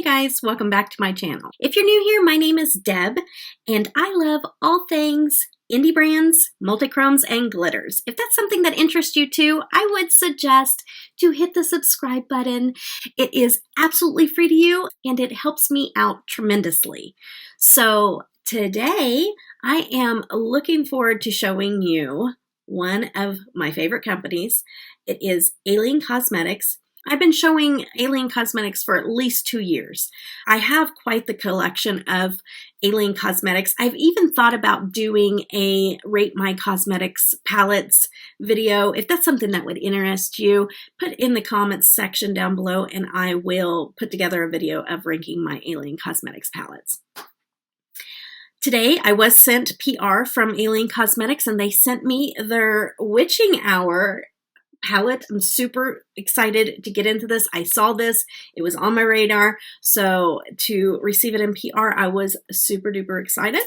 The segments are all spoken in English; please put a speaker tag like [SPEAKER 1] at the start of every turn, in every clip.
[SPEAKER 1] guys, welcome back to my channel. If you're new here, my name is Deb, and I love all things indie brands, multichromes, and glitters. If that's something that interests you too, I would suggest to hit the subscribe button. It is absolutely free to you, and it helps me out tremendously. So today, I am looking forward to showing you one of my favorite companies. It is Alien Cosmetics. I've been showing Alien Cosmetics for at least 2 years. I have quite the collection of Alien Cosmetics. I've even thought about doing a Rate My Cosmetics palettes video. If that's something that would interest you, put in the comments section down below and I will put together a video of ranking my Alien Cosmetics palettes. Today, I was sent PR from Alien Cosmetics and they sent me their Witching Hour palette. I'm super excited to get into this. I saw this, it was on my radar, so to receive it in PR, I was super duper excited.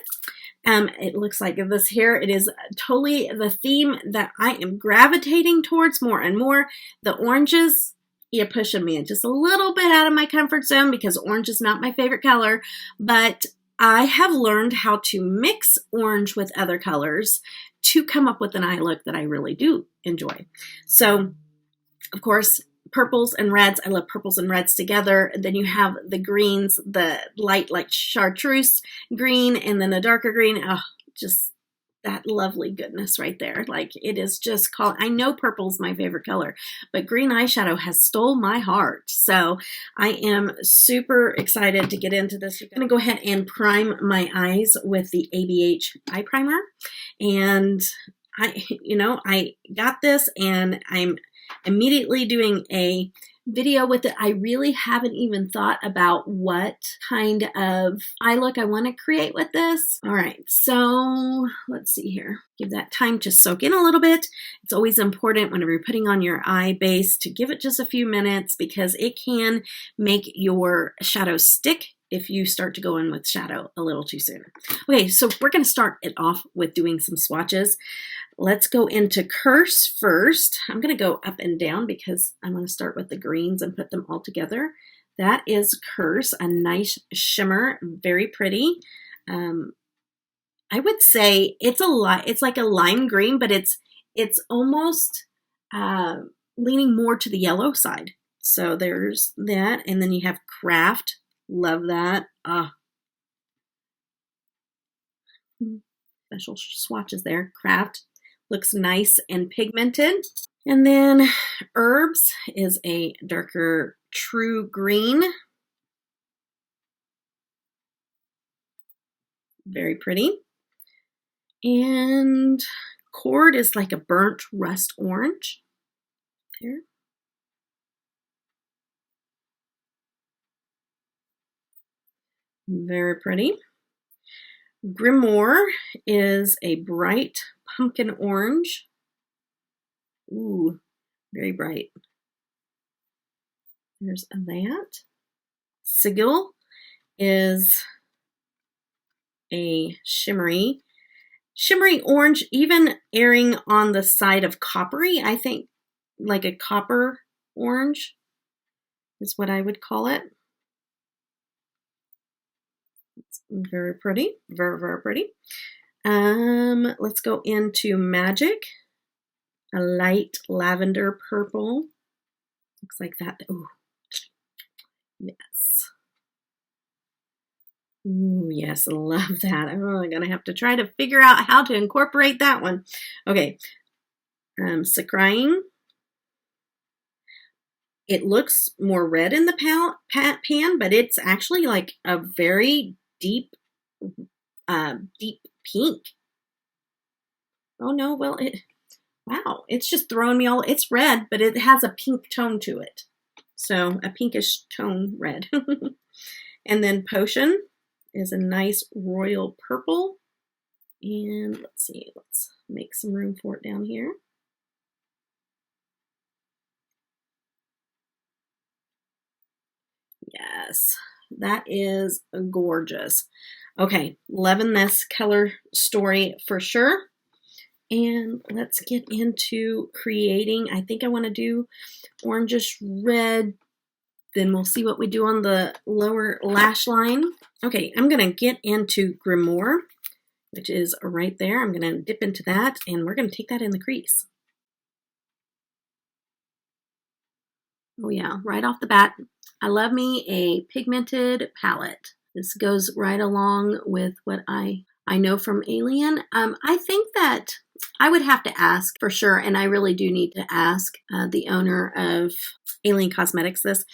[SPEAKER 1] It looks like this here. It is totally the theme that I am gravitating towards more and more. The oranges, you're pushing me just a little bit out of my comfort zone because orange is not my favorite color, but I have learned how to mix orange with other colors to come up with an eye look that I really do enjoy. So, of course, purples and reds. I love purples and reds together. And then you have the greens, the light like chartreuse green, and then the darker green. Oh, just that lovely goodness right there. Like it is just called, I know purple's my favorite color, but green eyeshadow has stole my heart. So I am super excited to get into this. I'm going to go ahead and prime my eyes with the ABH eye primer. And I got this and I'm immediately doing a video with it. I really haven't even thought about what kind of eye look I want to create with this. All right, so let's see here. Give that time to soak in a little bit. It's always important whenever you're putting on your eye base to give it just a few minutes because it can make your shadow stick if you start to go in with shadow a little too soon. Okay, so we're going to start it off with doing some swatches. Let's go into Curst first. I'm going to go up and down because I'm going to start with the greens and put them all together. That is Curst, a nice shimmer, very pretty. I would say it's like a lime green, but it's almost leaning more to the yellow side. So there's that, and then you have Craft. Love that. Special swatches there. Craft looks nice and pigmented. And then Herbs is a darker true green. Very pretty. And Cord is like a burnt rust orange. There. Very pretty. Grimoire is a bright pumpkin orange. Ooh, very bright. There's that. Sigil is a shimmery orange, even erring on the side of coppery. I think like a copper orange is what I would call it. Very pretty, very, very pretty. Let's go into Magic, a light lavender purple. Looks like that. Oh, yes. Ooh, yes, I love that. I'm really gonna have to try to figure out how to incorporate that one. Okay, Scrying. It looks more red in the pan, but it's actually like a very deep pink. Oh no, well, wow, it's just throwing me all, it's red, but it has a pink tone to it. So a pinkish tone red. And then Potion is a nice royal purple. And let's see, let's make some room for it down here. Yes, that is gorgeous. Okay, loving this color story for sure. And let's get into creating. I think I want to do orangish red Then we'll see what we do on the lower lash line. Okay, I'm going to get into Grimoire, which is right there. I'm going to dip into that, and we're going to take that in the crease. Oh yeah, right off the bat, I love me a pigmented palette. This goes right along with what I know from Alien. I think that I would have to ask for sure, and I really do need to ask the owner of Alien Cosmetics this,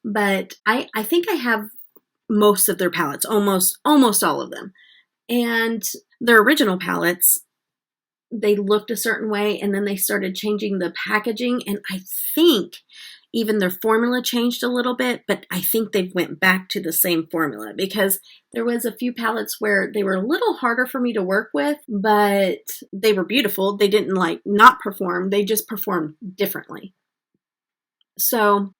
[SPEAKER 1] but I think I have most of their palettes, almost all of them. And their original palettes, they looked a certain way, and then they started changing the packaging, and I think even their formula changed a little bit, but I think they went back to the same formula, because there was a few palettes where they were a little harder for me to work with, but they were beautiful. They didn't like not perform. They just performed differently. So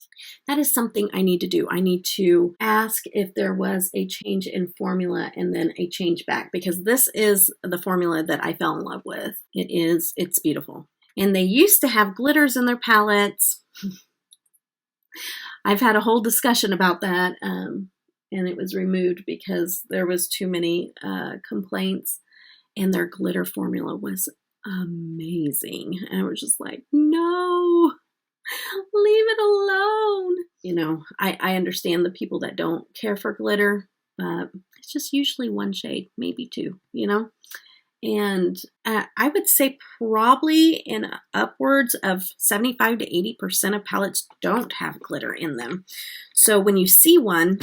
[SPEAKER 1] that is something I need to do. I need to ask if there was a change in formula and then a change back, because this is the formula that I fell in love with. It's beautiful. And they used to have glitters in their palettes. I've had a whole discussion about that, and it was removed because there was too many complaints, and their glitter formula was amazing. And I was just like, no, leave it alone. You know, I understand the people that don't care for glitter, but it's just usually one shade, maybe two, you know? And I would say probably in upwards of 75 to 80% of palettes don't have glitter in them. So when you see one,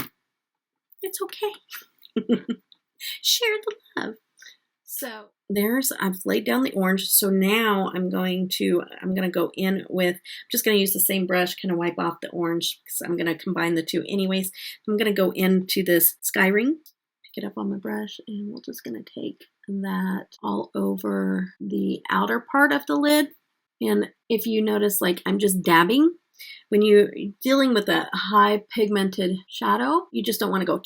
[SPEAKER 1] it's okay. Share the love. So I've laid down the orange. So now I'm going to go in with, I'm just going to use the same brush, kind of wipe off the orange, because I'm going to combine the two anyways. I'm going to go into this Sky Ring, pick it up on my brush, and we're just going to take that all over the outer part of the lid. And if you notice, like, I'm just dabbing. When you're dealing with a high pigmented shadow, you just don't want to go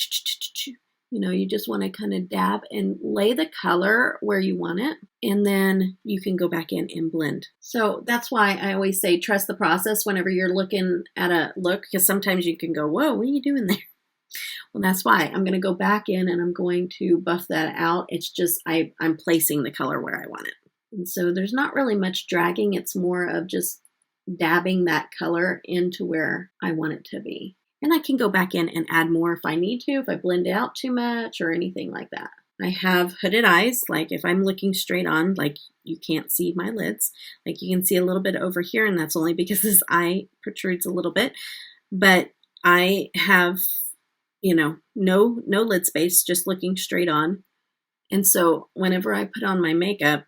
[SPEAKER 1] you know, you just want to kind of dab and lay the color where you want it, and then you can go back in and blend. So that's why I always say trust the process whenever you're looking at a look, because sometimes you can go, whoa, what are you doing there? Well, that's why I'm going to go back in and I'm going to buff that out. It's just I'm placing the color where I want it. And so there's not really much dragging. It's more of just dabbing that color into where I want it to be. And I can go back in and add more if I need to, if I blend it out too much or anything like that. I have hooded eyes, like if I'm looking straight on, like you can't see my lids. Like you can see a little bit over here, and that's only because this eye protrudes a little bit. But I have, you know, no lid space, just looking straight on. And so whenever I put on my makeup,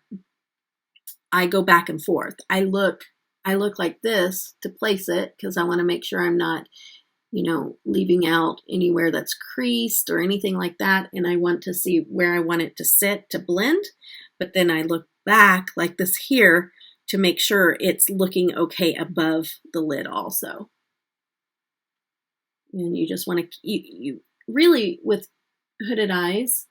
[SPEAKER 1] I go back and forth. I look like this to place it, because I want to make sure I'm not, you know, leaving out anywhere that's creased or anything like that. And I want to see where I want it to sit to blend. But then I look back like this here to make sure it's looking okay above the lid also. And you just want to, you really, with hooded eyes,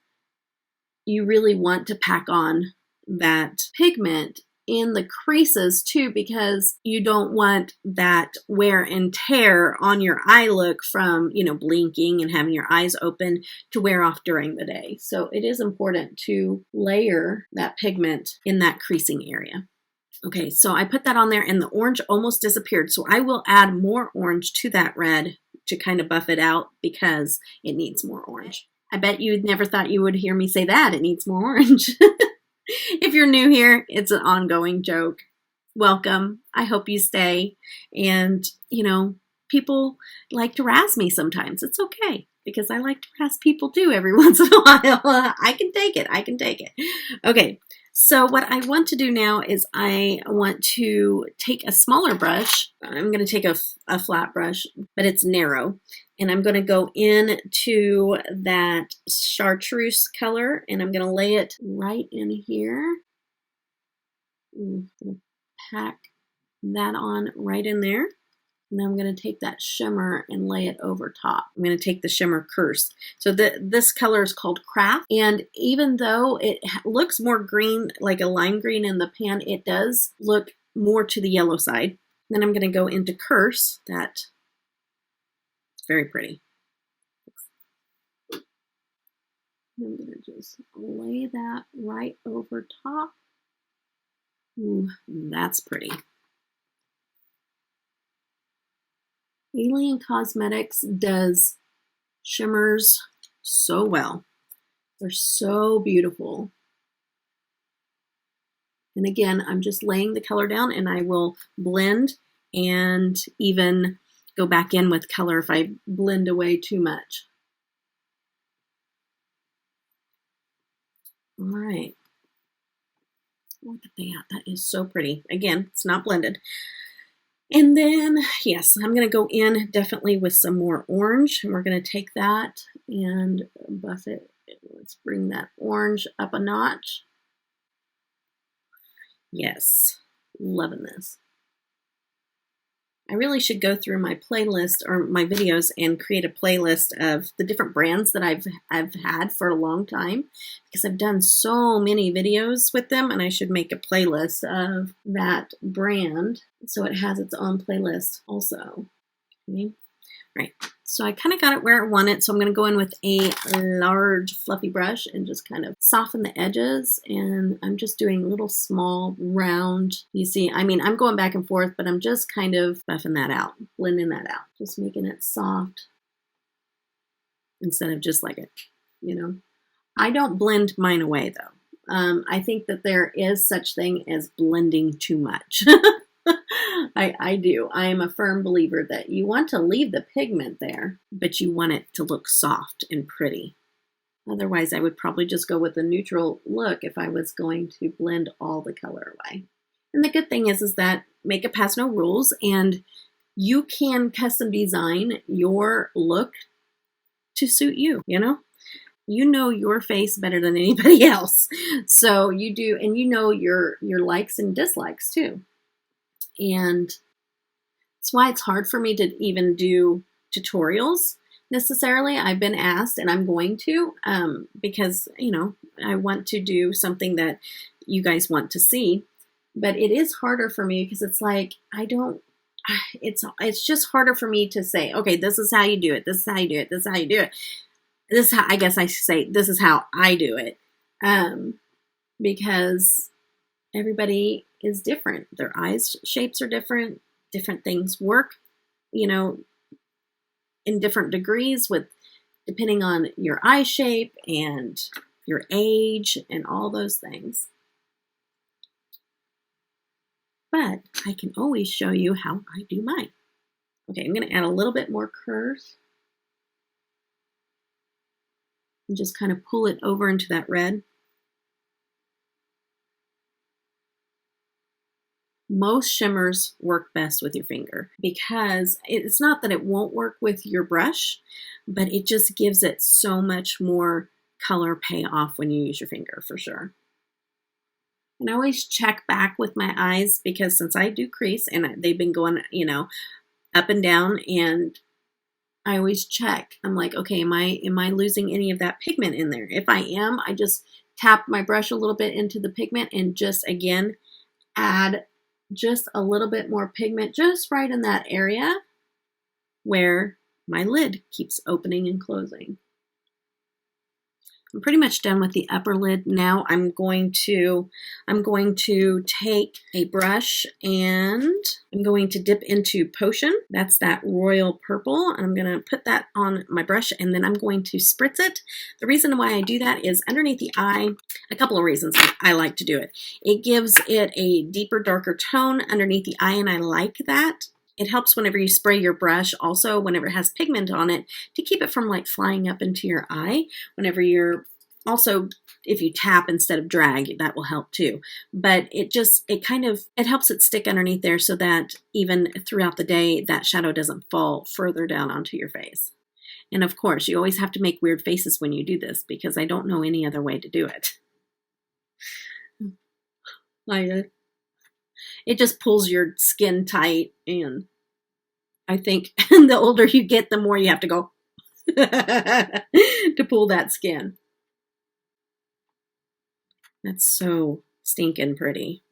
[SPEAKER 1] you really want to pack on that pigment in the creases too, because you don't want that wear and tear on your eye look from, you know, blinking and having your eyes open to wear off during the day. So it is important to layer that pigment in that creasing area. Okay, so I put that on there and the orange almost disappeared. So I will add more orange to that red to kind of buff it out, because it needs more orange. I bet you never thought you would hear me say that. It needs more orange. If you're new here, it's an ongoing joke. Welcome. I hope you stay. And, you know, people like to razz me sometimes. It's okay, because I like to razz people too every once in a while. I can take it. Okay. So what I want to do now is I want to take a smaller brush. I'm going to take a flat brush, but it's narrow. And I'm going to go into that chartreuse color, and I'm going to lay it right in here. I'm going to pack that on right in there. And I'm going to take that shimmer and lay it over top. I'm going to take the shimmer Curst. So this color is called Craft. And even though it looks more green, like a lime green in the pan, it does look more to the yellow side. Then I'm going to go into Curst, that Very pretty. I'm going to just lay that right over top. Ooh, that's pretty. Alien Cosmetics does shimmers so well. They're so beautiful. And again, I'm just laying the color down, and I will blend and even go back in with color if I blend away too much. All right. Look at that. That is so pretty. Again, it's not blended. And then, yes, I'm going to go in definitely with some more orange. And we're going to take that and buff it. Let's bring that orange up a notch. Yes, loving this. I really should go through my playlist or my videos and create a playlist of the different brands that I've had for a long time, because I've done so many videos with them, and I should make a playlist of that brand so it has its own playlist also. Okay. Right, so I kind of got it where I want it, so I'm going to go in with a large fluffy brush and just kind of soften the edges, and I'm just doing little small round, you see, I mean, I'm going back and forth, but I'm just kind of buffing that out, blending that out, just making it soft instead of just like it, you know. I don't blend mine away though. I think that there is such thing as blending too much. I do. I am a firm believer that you want to leave the pigment there, but you want it to look soft and pretty. Otherwise, I would probably just go with a neutral look if I was going to blend all the color away. And the good thing is that makeup has no rules, and you can custom design your look to suit you, you know? You know your face better than anybody else. So you do, and you know your likes and dislikes too. And that's why it's hard for me to even do tutorials necessarily. I've been asked, and I'm going to, because, you know, I want to do something that you guys want to see. But it is harder for me because it's like, it's just harder for me to say, okay, this is how you do it. This is how you do it. This is how you do it. This is how, I guess I should say, this is how I do it. Because everybody is different. Their eyes shapes are different. Different things work, you know, in different degrees with depending on your eye shape and your age and all those things. But I can always show you how I do mine. Okay, I'm going to add a little bit more curve and just kind of pull it over into that red. Most shimmers work best with your finger because it's not that it won't work with your brush, but it just gives it so much more color payoff when you use your finger for sure. And I always check back with my eyes because since I do crease and they've been going, you know, up and down, and I always check. I'm like, okay, am I losing any of that pigment in there? If I am, I just tap my brush a little bit into the pigment and just again add just a little bit more pigment just right in that area where my lid keeps opening and closing. I'm pretty much done with the upper lid now. I'm going to take a brush and I'm going to dip into Potion. That's that royal purple. I'm going to put that on my brush and then I'm going to spritz it. The reason why I do that is underneath the eye, a couple of reasons I like to do it. It gives it a deeper, darker tone underneath the eye, and I like that. It helps whenever you spray your brush, also whenever it has pigment on it, to keep it from like flying up into your eye. Whenever you're also, if you tap instead of drag, that will help too. But it helps it stick underneath there so that even throughout the day, that shadow doesn't fall further down onto your face. And of course, you always have to make weird faces when you do this because I don't know any other way to do it. It just pulls your skin tight, and I think the older you get, the more you have to go to pull that skin. That's so stinking pretty.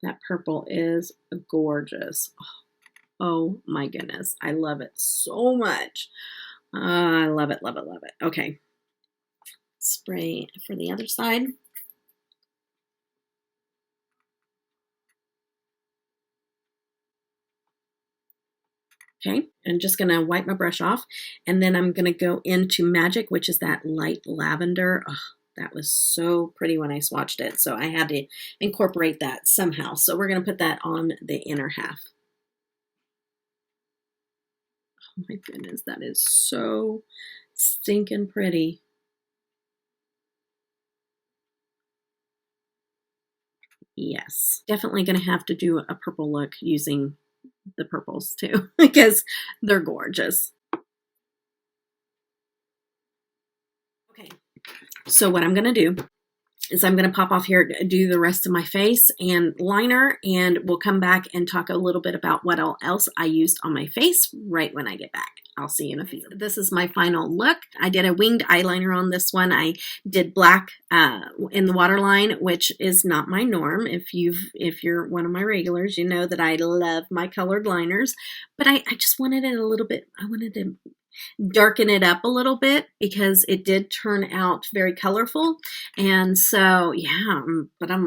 [SPEAKER 1] That purple is gorgeous. Oh, Oh my goodness. I love it so much. I love it, love it, love it. Okay. Spray for the other side. Okay, I'm just gonna wipe my brush off, and then I'm gonna go into Magic, which is that light lavender. Oh, that was so pretty when I swatched it, so I had to incorporate that somehow. So we're gonna put that on the inner half. Oh my goodness, that is so stinking pretty. Yes, definitely gonna have to do a purple look using the purples too, because they're gorgeous. Okay, so what I'm gonna do is I'm gonna pop off here, do the rest of my face and liner, and we'll come back and talk a little bit about what else I used on my face right when I get back. I'll see you in a few. This is my final look. I did a winged eyeliner on this one. I did black in the waterline, which is not my norm. If you're one of my regulars, you know that I love my colored liners, but I just wanted it a little bit, I wanted to darken it up a little bit because it did turn out very colorful. And so, yeah, but I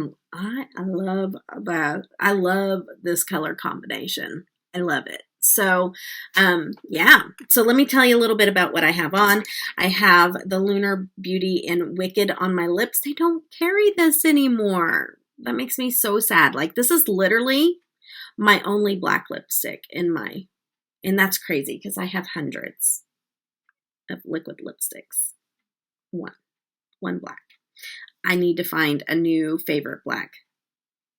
[SPEAKER 1] love that. I love this color combination. I love it. So, yeah. So let me tell you a little bit about what I have on. I have the Lunar Beauty and Wicked on my lips. They don't carry this anymore. That makes me so sad. Like, this is literally my only black lipstick in my, and that's crazy because I have hundreds of liquid lipsticks. One black. I need to find a new favorite black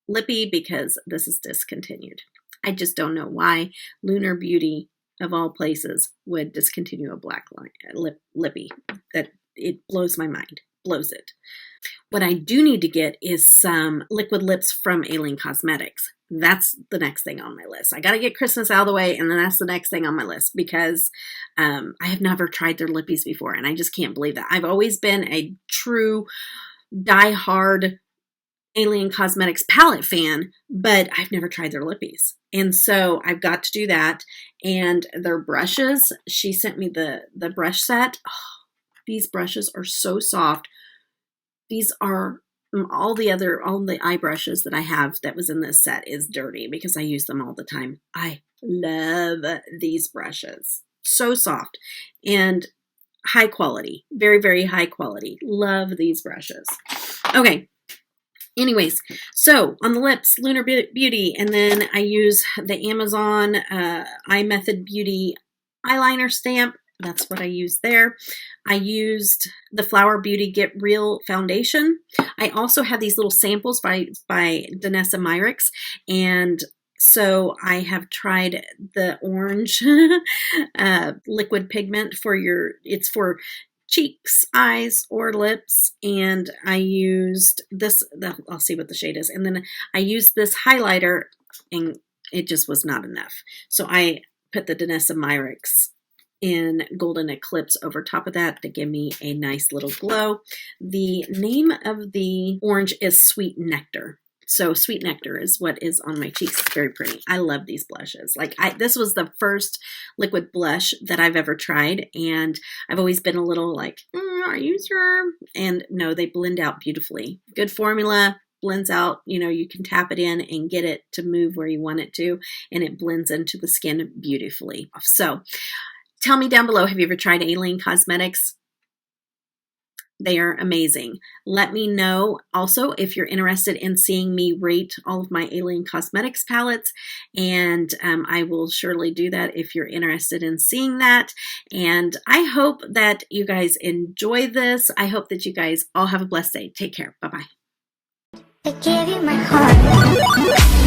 [SPEAKER 1] lippy because this is discontinued. I just don't know why Lunar Beauty, of all places, would discontinue a black lippy. That it blows my mind. Blows it. What I do need to get is some liquid lips from Alien Cosmetics. That's the next thing on my list. I got to get Christmas out of the way, and then that's the next thing on my list because I have never tried their lippies before, and I just can't believe that. I've always been a true die-hard Alien Cosmetics palette fan, but I've never tried their lippies. And so I've got to do that. And their brushes, she sent me the brush set. Oh, these brushes are so soft. These are all the eye brushes that I have that was in this set is dirty because I use them all the time. I love these brushes. So soft and high quality. Very, very high quality. Love these brushes. Okay. Anyways, so on the lips, Lunar Beauty, and then I use the Amazon Eye Method Beauty eyeliner stamp. That's what I used there. I used the Flower Beauty Get Real foundation. I also had these little samples by Danessa Myricks, and so I have tried the orange liquid pigment for it's for cheeks, eyes, or lips, and I used this, I'll see what the shade is, and then I used this highlighter, and it just was not enough. So I put the Danessa Myricks in Golden Eclipse over top of that to give me a nice little glow. The name of the orange is Sweet Nectar. So Sweet Nectar is what is on my cheeks. It's very pretty. I love these blushes. Like this was the first liquid blush that I've ever tried, and I've always been a little like, are you sure? And no, they blend out beautifully. Good formula, blends out. You know, you can tap it in and get it to move where you want it to, and it blends into the skin beautifully. So tell me down below, have you ever tried Alien Cosmetics? They are amazing. Let me know also if you're interested in seeing me rate all of my Alien Cosmetics palettes, and I will surely do that if you're interested in seeing that. And I hope that you guys enjoy this. I hope that you guys all have a blessed day. Take care. Bye-bye.
[SPEAKER 2] I gave you my heart.